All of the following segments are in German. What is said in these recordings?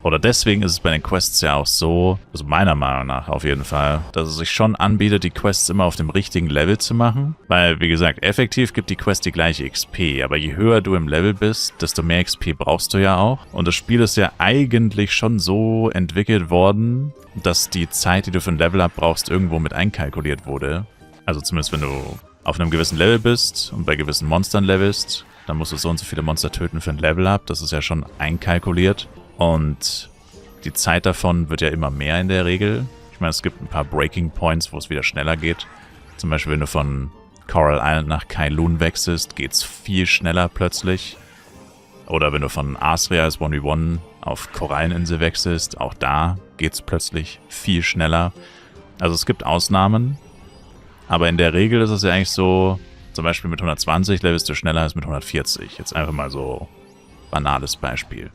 Oder deswegen ist es bei den Quests ja auch so, also meiner Meinung nach auf jeden Fall, dass es sich schon anbietet, die Quests immer auf dem richtigen Level zu machen. Weil, wie gesagt, effektiv gibt die Quest die gleiche XP, aber je höher du im Level bist, desto mehr XP brauchst du ja auch. Und das Spiel ist ja eigentlich schon so entwickelt worden, dass die Zeit, die du für ein Level-Up brauchst, irgendwo mit einkalkuliert wurde. Also zumindest wenn du auf einem gewissen Level bist und bei gewissen Monstern levelst, dann musst du so und so viele Monster töten für ein Level-Up. Das ist ja schon einkalkuliert. Und die Zeit davon wird ja immer mehr in der Regel. Ich meine, es gibt ein paar Breaking Points, wo es wieder schneller geht. Zum Beispiel, wenn du von Coral Island nach Kowloon wechselst, geht es viel schneller plötzlich. Oder wenn du von Asria als 1v1 auf Koralleninsel wechselst, auch da geht es plötzlich viel schneller. Also es gibt Ausnahmen, aber in der Regel ist es ja eigentlich so, zum Beispiel mit 120 levelst du schneller als mit 140. Jetzt einfach mal so banales Beispiel.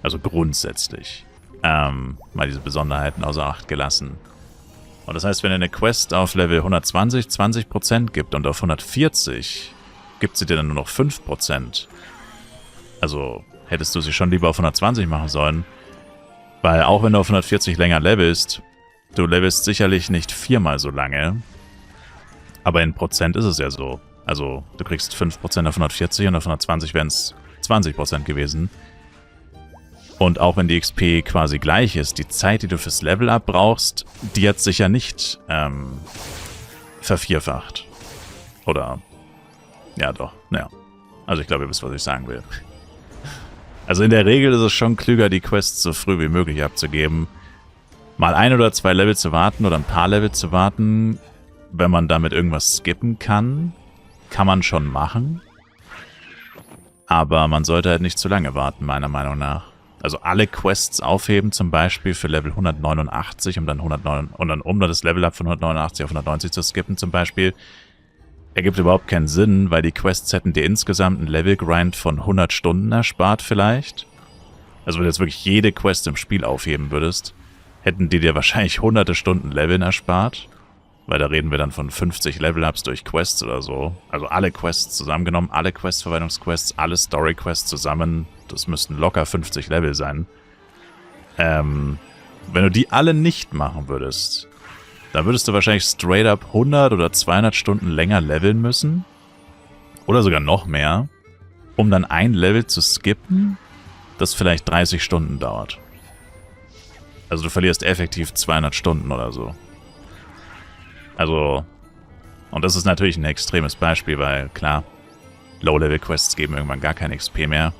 Also grundsätzlich. Mal diese Besonderheiten außer Acht gelassen. Und das heißt, wenn eine Quest auf Level 120 20% gibt und auf 140 gibt sie dir dann nur noch 5%. Also hättest du sie schon lieber auf 120 machen sollen. Weil auch wenn du auf 140 länger levelst, du levelst sicherlich nicht 4-mal so lange. Aber in Prozent ist es ja so. Also du kriegst 5% auf 140 und auf 120 wären es 20% gewesen. Und auch wenn die XP quasi gleich ist, die Zeit, die du fürs Level-Up brauchst, die hat sich ja nicht vervierfacht. Oder, ja doch, naja. Also ich glaube, ihr wisst, was ich sagen will. Also in der Regel ist es schon klüger, die Quests so früh wie möglich abzugeben. Mal 1 oder 2 Level zu warten oder ein paar Level zu warten, wenn man damit irgendwas skippen kann, kann man schon machen. Aber man sollte halt nicht zu lange warten, meiner Meinung nach. Also alle Quests aufheben, zum Beispiel für Level 189, um dann das Level-Up von 189 auf 190 zu skippen zum Beispiel, ergibt überhaupt keinen Sinn, weil die Quests hätten dir insgesamt einen Level-Grind von 100 Stunden erspart vielleicht. Also wenn du jetzt wirklich jede Quest im Spiel aufheben würdest, hätten die dir wahrscheinlich hunderte Stunden Leveln erspart. Weil da reden wir dann von 50 Level-Ups durch Quests oder so. Also alle Quests zusammengenommen, alle Quest-Verwaltungsquests, alle Story-Quests zusammen. Das müssten locker 50 Level sein. Wenn du die alle nicht machen würdest, dann würdest du wahrscheinlich straight up 100 oder 200 Stunden länger leveln müssen. Oder sogar noch mehr. Um dann ein Level zu skippen, das vielleicht 30 Stunden dauert. Also du verlierst effektiv 200 Stunden oder so. Also, und das ist natürlich ein extremes Beispiel, weil, klar, Low-Level-Quests geben irgendwann gar kein XP mehr.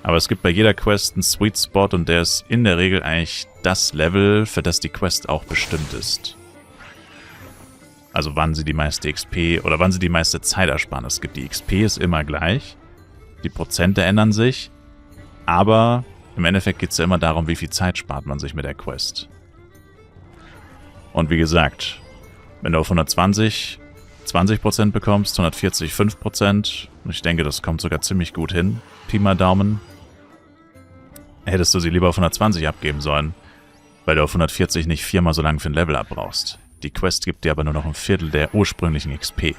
Aber es gibt bei jeder Quest einen Sweet Spot und der ist in der Regel eigentlich das Level, für das die Quest auch bestimmt ist. Also wann sie die meiste XP oder wann sie die meiste Zeitersparnis gibt. Die XP ist immer gleich, die Prozente ändern sich, aber im Endeffekt geht es ja immer darum, wie viel Zeit spart man sich mit der Quest. Und wie gesagt, wenn du auf 120 20% bekommst, 140 5%, und ich denke, das kommt sogar ziemlich gut hin, Pi mal Daumen, hättest du sie lieber auf 120 abgeben sollen, weil du auf 140 nicht 4-mal so lange für ein Level-Up brauchst. Die Quest gibt dir aber nur noch ein Viertel der ursprünglichen XP.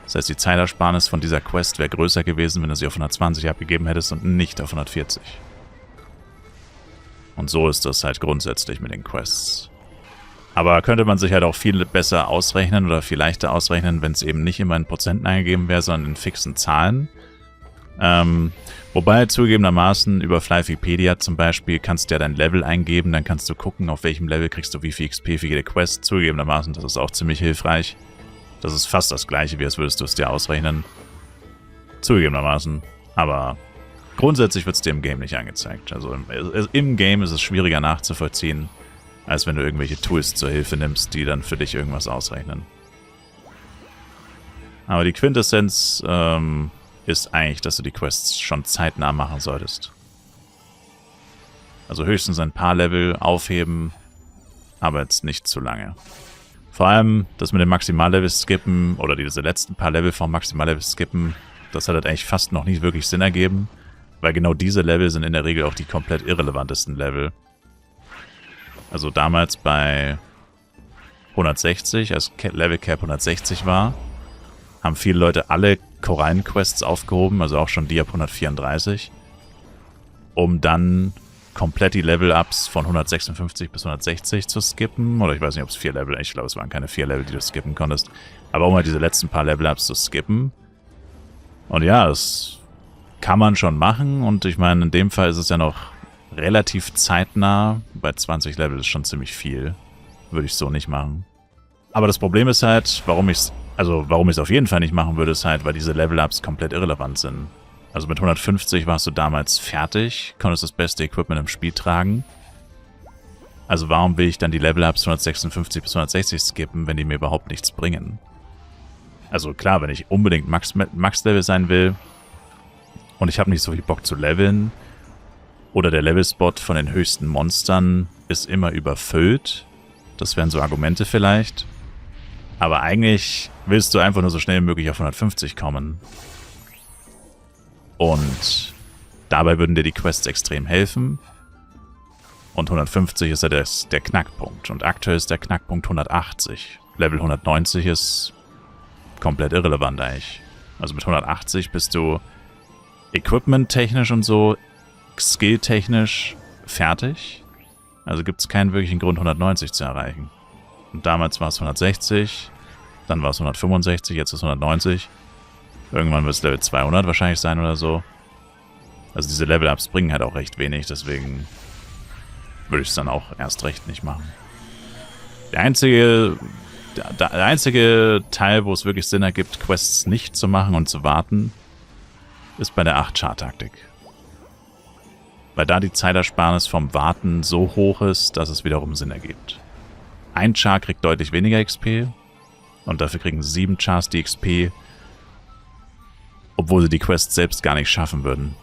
Das heißt, die Zeitersparnis von dieser Quest wäre größer gewesen, wenn du sie auf 120 abgegeben hättest und nicht auf 140. Und so ist das halt grundsätzlich mit den Quests. Aber könnte man sich halt auch viel besser ausrechnen oder viel leichter ausrechnen, wenn es eben nicht immer in Prozenten eingegeben wäre, sondern in fixen Zahlen. Wobei zugegebenermaßen über Flywikipedia zum Beispiel kannst du ja dein Level eingeben, dann kannst du gucken, auf welchem Level kriegst du wie viel XP für jede Quest. Zugegebenermaßen, das ist auch ziemlich hilfreich. Das ist fast das gleiche, wie als würdest du es dir ausrechnen. Zugegebenermaßen. Aber grundsätzlich wird es dir im Game nicht angezeigt. Also im Game ist es schwieriger nachzuvollziehen, als wenn du irgendwelche Tools zur Hilfe nimmst, die dann für dich irgendwas ausrechnen. Aber die Quintessenz ist eigentlich, dass du die Quests schon zeitnah machen solltest. Also höchstens ein paar Level aufheben, aber jetzt nicht zu lange. Vor allem das mit dem Maximallevel skippen oder diese letzten paar Level vom Maximallevel skippen, das hat halt eigentlich fast noch nie wirklich Sinn ergeben, weil genau diese Level sind in der Regel auch die komplett irrelevantesten Level. Also damals bei 160, als Level Cap 160 war, haben viele Leute alle Korallenquests aufgehoben, also auch schon die ab 134, um dann komplett die Level-Ups von 156 bis 160 zu skippen. Oder ich weiß nicht, ob es 4 Level, ich glaube, es waren keine 4 Level, die du skippen konntest. Aber um halt diese letzten paar Level-Ups zu skippen. Und ja, das kann man schon machen. Und ich meine, in dem Fall ist es ja noch relativ zeitnah. Bei 20 Level ist schon ziemlich viel. Würde ich so nicht machen. Aber das Problem ist halt, warum ich es auf jeden Fall nicht machen würde, ist halt, weil diese Level-Ups komplett irrelevant sind. Also mit 150 warst du damals fertig, konntest das beste Equipment im Spiel tragen. Also warum will ich dann die Level-Ups 156 bis 160 skippen, wenn die mir überhaupt nichts bringen? Also klar, wenn ich unbedingt Max-Level sein will und ich habe nicht so viel Bock zu leveln oder der Level-Spot von den höchsten Monstern ist immer überfüllt, das wären so Argumente vielleicht. Aber eigentlich willst du einfach nur so schnell wie möglich auf 150 kommen. Und dabei würden dir die Quests extrem helfen. Und 150 ist ja der Knackpunkt. Und aktuell ist der Knackpunkt 180. Level 190 ist komplett irrelevant eigentlich. Also mit 180 bist du equipment-technisch und so, skill-technisch fertig. Also gibt es keinen wirklichen Grund, 190 zu erreichen. Und damals war es 160, dann war es 165, jetzt ist es 190. Irgendwann wird es Level 200 wahrscheinlich sein oder so. Also diese Level-Ups bringen halt auch recht wenig, deswegen würde ich es dann auch erst recht nicht machen. Der einzige Teil, wo es wirklich Sinn ergibt, Quests nicht zu machen und zu warten, ist bei der 8-Char-Taktik. Weil da die Zeitersparnis vom Warten so hoch ist, dass es wiederum Sinn ergibt. Ein Char kriegt deutlich weniger XP und dafür kriegen 7 Chars die XP, obwohl sie die Quest selbst gar nicht schaffen würden.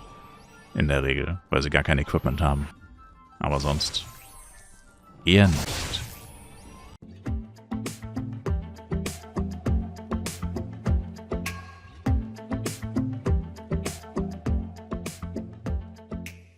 In der Regel, weil sie gar kein Equipment haben. Aber sonst eher nicht.